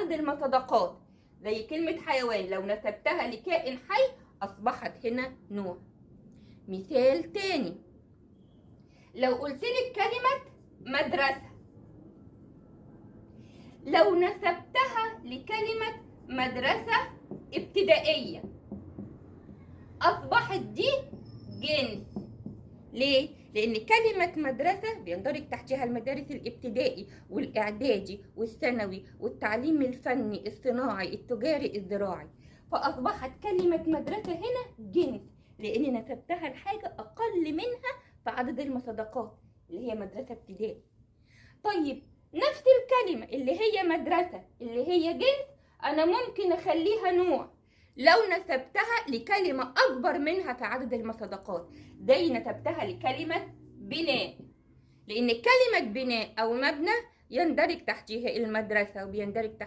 عدد المصداقات زي كلمة حيوان لو نسبتها لكائن حي أصبحت هنا نوع. مثال تاني، لو قلتلك كلمة مدرسة، لو نسبتها لكلمة مدرسة ابتدائية أصبحت دي جنس. ليه؟ لأن كلمة مدرسة بيندرج تحتها المدارس الابتدائي والإعدادي والثانوي والتعليم الفني الصناعي التجاري الزراعي، فأصبحت كلمة مدرسة هنا جنس لأن نسبتها لحاجة أقل منها في عدد المصداقات اللي هي مدرسة ابتدائي. طيب نفس الكلمة اللي هي مدرسة اللي هي جنس أنا ممكن أخليها نوع لو نسبتها لكلمة أكبر منها في عدد المصداقات، زي نسبتها لكلمة بناء، لأن كلمة بناء أو مبنى يندرج تحتها المدرسة وبيندرج تحتها